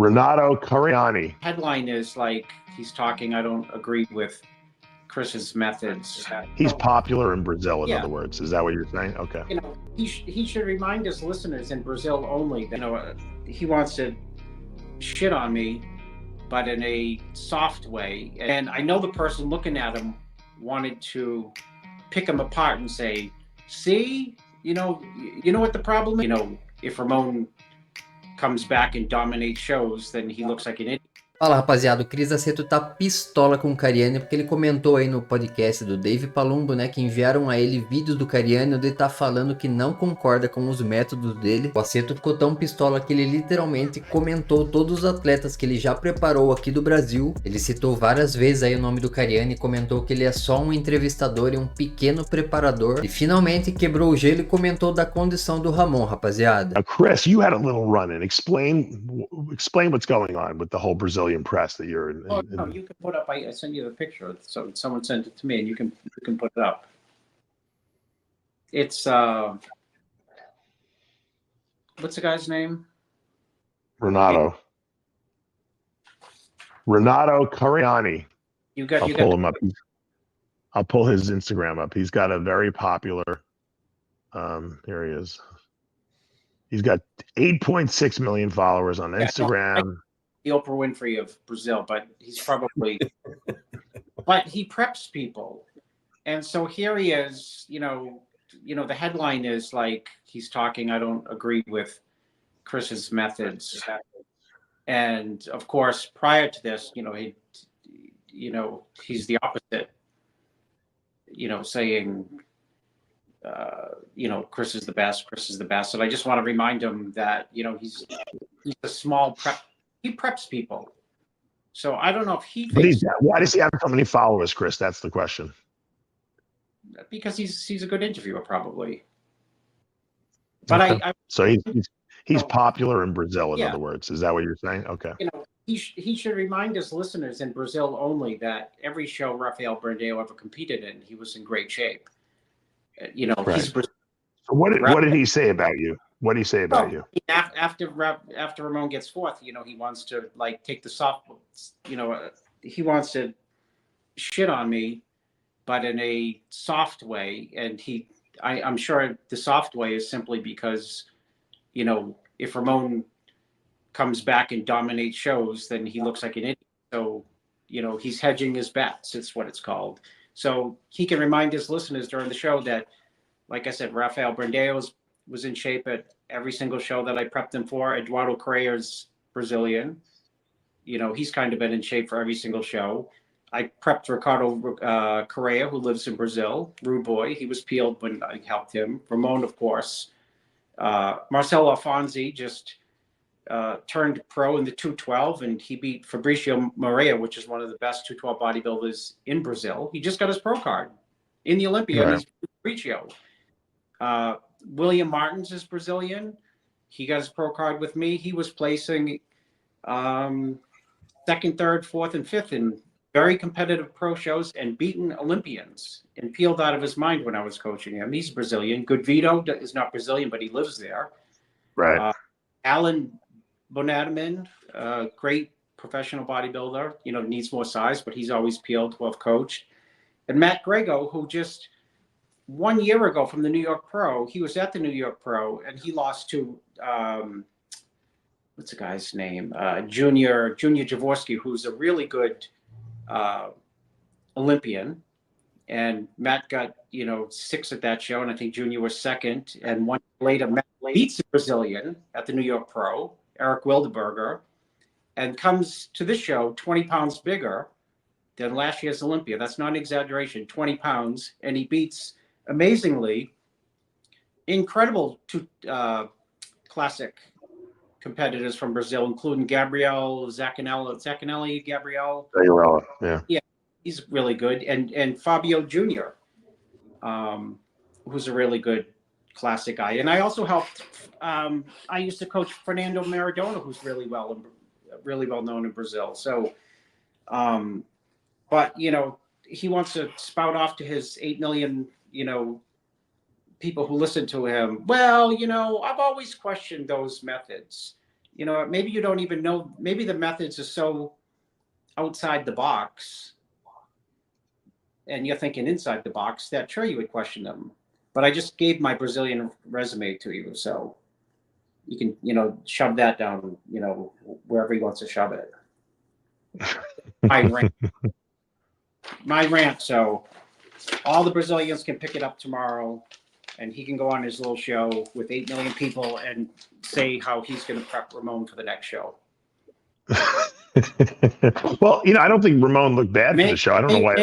Renato Cariani. Headline is like, he's talking, I don't agree with Chris's methods. He's popular in Brazil, in Yeah. other words. Is that what you're saying? Okay. You know, he should remind his listeners in Brazil only that, he wants to shit on me, but in a soft way. And I know the person looking at him wanted to pick him apart and say, see, you know what the problem is? If Ramon comes back and dominates shows, then he looks like an idiot. Fala, rapaziada, o Cris Aceto tá pistola com o Cariani porque ele comentou aí no podcast do Dave Palumbo, né, que enviaram a ele vídeos do Cariani onde ele tá falando que não concorda com os métodos dele. O Aceto ficou tão pistola que ele literalmente comentou todos os atletas que ele já preparou aqui do Brasil. Ele citou várias vezes aí o nome do Cariani e comentou que ele é só um entrevistador e um pequeno preparador. E finalmente quebrou o gelo e comentou da condição do Ramon, rapaziada. Now, Chris, you had a little run-in. Explain what's going on with the whole Brazilian press that you're in. Oh, no, you can put up. I sent you the picture. So someone sent it to me, and you can put it up. It's what's the guy's name? Renato Cariani. I'll pull him up. I'll pull his Instagram up. He's got a very popular. Here he is. He's got 8.6 million followers on Instagram. The Oprah Winfrey of Brazil, but he's probably, but he preps people. And so here he is, the headline is like, he's talking, I don't agree with Chris's methods. And of course, prior to this, he's the opposite, saying, Chris is the best. And I just want to remind him that, he's a small prep. He preps people. So I don't know if he thinks. Why does he have so many followers, Chris? That's the question. Because he's a good interviewer, probably. But okay. So he's popular in Brazil, in other words. Is that what you're saying? Okay. He should remind his listeners in Brazil only that every show Rafael Brandão ever competed in, he was in great shape. Right. So what did he say about you? What did he say about you? After Ramon gets fourth, he wants to take the soft, he wants to shit on me, but in a soft way. And I'm sure the soft way is simply because, if Ramon comes back and dominates shows, then he looks like an idiot. So, he's hedging his bets. It's what it's called. So he can remind his listeners during the show that, like I said, Rafael Brandão was in shape at every single show that I prepped him for. Eduardo Correa's Brazilian. He's kind of been in shape for every single show. I prepped Ricardo Correa, who lives in Brazil. Rude boy. He was peeled when I helped him. Ramon, of course. Marcelo Alfonsi just turned pro in the 212, and he beat Fabricio Moreira, which is one of the best 212 bodybuilders in Brazil. He just got his pro card in the Olympia. Right. He's Fabricio. William Martins is Brazilian. He got his pro card with me. He was placing second, third, fourth, and fifth in very competitive pro shows and beaten Olympians and peeled out of his mind when I was coaching him. He's Brazilian. Good Vito is not Brazilian, but he lives there. Right. Alan Bonadaman, great professional bodybuilder, needs more size, but he's always peeled to have coached. And Matt Grego, who just 1 year ago from the New York Pro, he was at the New York Pro and he lost to, what's the guy's name? Junior Jaworski, who's a really good Olympian. And Matt got, 6th at that show. And I think Junior was second. And 1 year later, Matt beats a Brazilian at the New York Pro, Eric Wildeberger, and comes to this show 20 pounds bigger than last year's Olympia. That's not an exaggeration, 20 pounds. And he beats, amazingly, incredible classic competitors from Brazil, including Gabriel Zaccanelli, Gabriel. Yeah, he's really good. And Fabio Jr., who's a really good classic guy. And I also helped, I used to coach Fernando Maradona, who's really well known in Brazil. So, but, he wants to spout off to his 8 million, people who listen to him. Well, I've always questioned those methods. You know, maybe you don't even know, maybe the methods are so outside the box and you're thinking inside the box that sure you would question them. But I just gave my Brazilian resume to you, so you can, you know, shove that down, you know, wherever he wants to shove it. My rant. So all the Brazilians can pick it up tomorrow, and he can go on his little show with 8 million people and say how he's going to prep Ramon for the next show. Well, you know, I don't think Ramon looked bad for the show. I don't know why.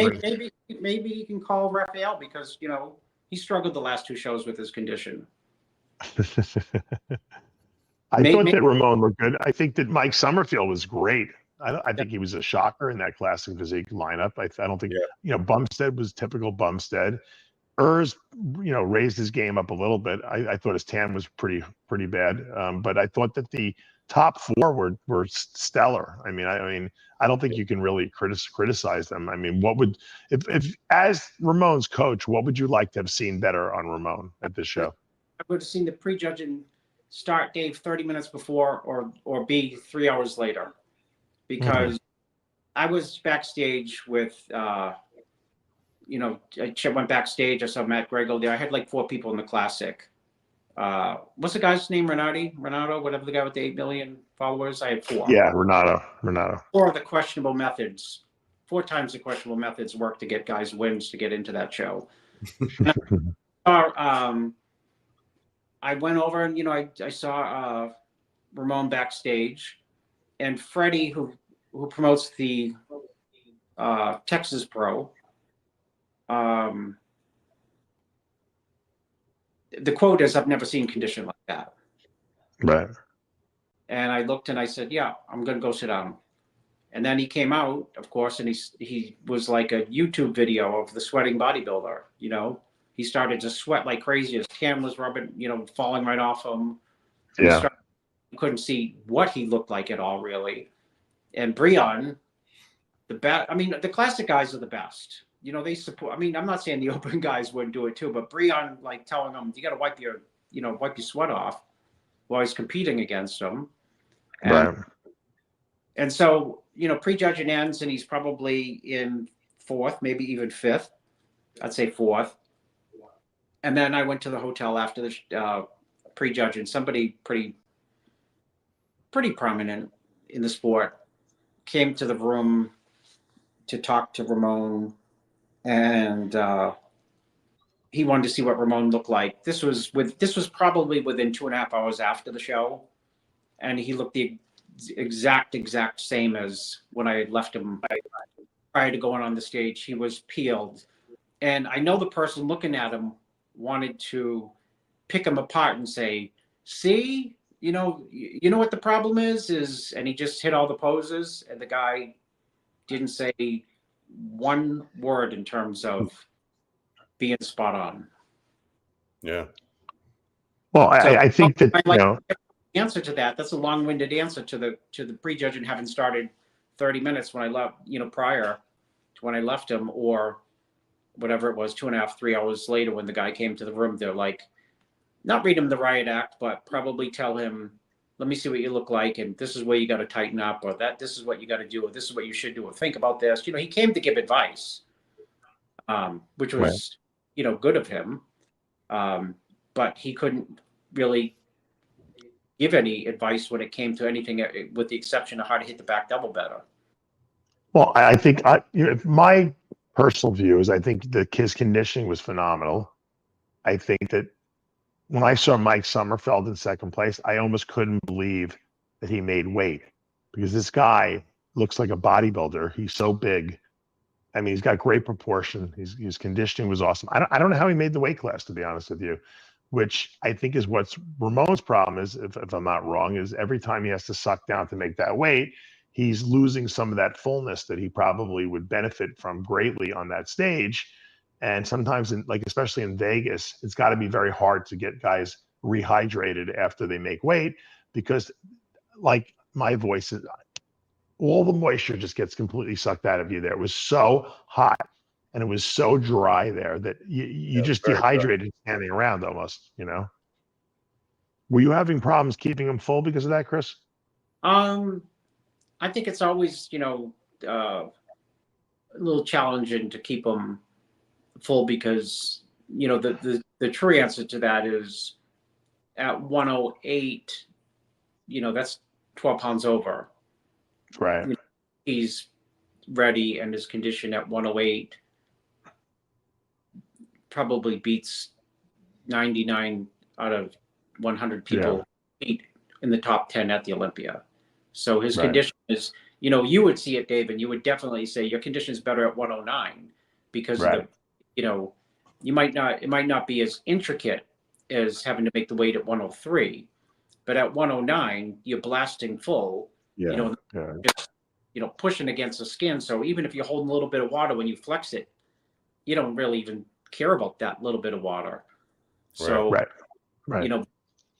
Maybe he can call Rafael because, you know, he struggled the last 2 shows with his condition. I thought that Ramon looked good. I think that Mike Summerfield was great. I think he was a shocker in that classic physique lineup. I don't think, you know, Bumstead was typical Bumstead. Urs, you know, raised his game up a little bit. I thought his tan was pretty bad. But I thought that the top 4 were stellar. I mean, I don't think you can really criticize them. I mean, what would, if as Ramon's coach, what would you like to have seen better on Ramon at this show? I would have seen the prejudging start Dave 30 minutes before or be 3 hours later, because I was backstage with, you know, I went backstage. I saw Matt Grego there. I had like 4 people in the classic. What's the guy's name? Renato, whatever the guy with the 8 million followers. I had 4. Yeah, Renato. 4 of the questionable methods. 4 times the questionable methods work to get guys wins to get into that show. I went over and, you know, I saw Ramon backstage, and Freddie, who promotes the Texas Pro. The quote is, "I've never seen condition like that." Right. And I looked and I said, "Yeah, I'm going to go sit down." And then he came out, of course, and he was like a YouTube video of the sweating bodybuilder. You know, he started to sweat like crazy. His tan was rubbing, you know, falling right off him. Yeah. You couldn't see what he looked like at all, really. And Breon, I mean, the classic guys are the best. You know, they support. I mean, I'm not saying the open guys wouldn't do it too, but Breon, like, telling them, you got to wipe your sweat off while he's competing against them. Right. And so, you know, prejudging ends, and he's probably in 4th, maybe even 5th. I'd say 4th. And then I went to the hotel after the prejudging. Somebody pretty prominent in the sport came to the room to talk to Ramon, and he wanted to see what Ramon looked like. This was probably within 2.5 hours after the show, and he looked the exact same as when I had left him prior to going on the stage. He was peeled, and I know the person looking at him wanted to pick him apart and say, "See, you know what the problem is," and he just hit all the poses, and the guy didn't say one word in terms of being spot on. Yeah. Well, I think that, you know, answer to that's a long-winded answer to the prejudging having started 30 minutes when I left, you know, prior to when I left him, or whatever it was, 2.5, 3 hours later when the guy came to the room. They're like, not read him the riot act, but probably tell him, "Let me see what you look like, and this is where you got to tighten up, or this is what you got to do, or this is what you should do, or think about this." You know, he came to give advice, which was, right, you know, good of him. But he couldn't really give any advice when it came to anything, with the exception of how to hit the back double better. Well, I think you know, my personal view is I think that his conditioning was phenomenal. I think that when I saw Mike Summerfield in 2nd place, I almost couldn't believe that he made weight, because this guy looks like a bodybuilder. He's so big. I mean, he's got great proportion. His conditioning was awesome. I don't know how he made the weight class, to be honest with you, which I think is what's Ramon's problem is, if I'm not wrong, is every time he has to suck down to make that weight, he's losing some of that fullness that he probably would benefit from greatly on that stage. And sometimes, especially in Vegas, it's got to be very hard to get guys rehydrated after they make weight, because, like, my voice is, all the moisture just gets completely sucked out of you there. It was so hot and it was so dry there that you just dehydrated standing around almost, you know. Were you having problems keeping them full because of that, Chris? I think it's always, a little challenging to keep them full because, the true answer to that is at 108, that's 12 pounds over. Right. He's ready and his condition at 108 probably beats 99 out of 100 people in the top 10 at the Olympia. So his condition is, you would see it, Dave, and you would definitely say your condition is better at 109 because of the, it might not be as intricate as having to make the weight at 103, but at 109 you're blasting full, just, pushing against the skin. So even if you're holding a little bit of water when you flex it, you don't really even care about that little bit of water. So,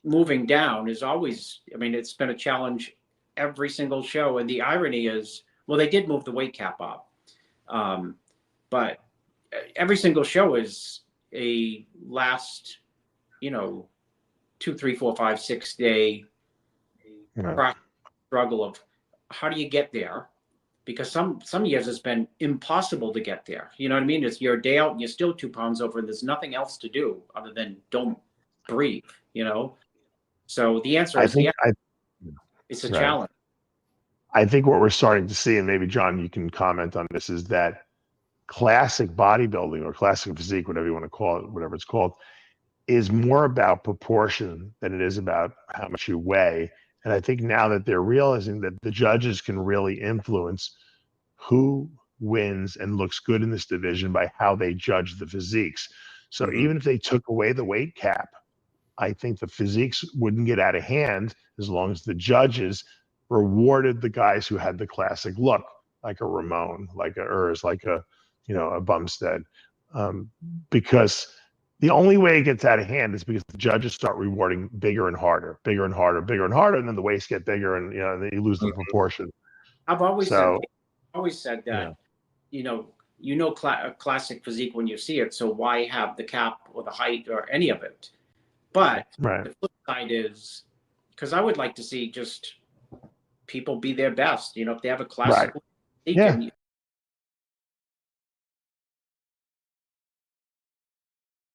moving down is always, it's been a challenge every single show. And the irony is, well, they did move the weight cap up. But every single show is a last, 2, 3, 4, 5, 6 day struggle of how do you get there? Because some years it's been impossible to get there. You know what I mean? It's your day out and you're still 2 pounds over and there's nothing else to do other than don't breathe, So the answer is it's a challenge. I think what we're starting to see, and maybe John, you can comment on this, is that classic bodybuilding or classic physique, whatever you want to call it, whatever it's called, is more about proportion than it is about how much you weigh. And I think now that they're realizing that the judges can really influence who wins and looks good in this division by how they judge the physiques. So even if they took away the weight cap, I think the physiques wouldn't get out of hand as long as the judges rewarded the guys who had the classic look, like a Ramon, like a Urs, like a Bumstead, because the only way it gets out of hand is because the judges start rewarding bigger and harder, and then the weights get bigger, and then you lose the proportion. I've always said that, classic physique when you see it. So why have the cap or the height or any of it? But the flip side is, because I would like to see just people be their best. If they have a classic physique, and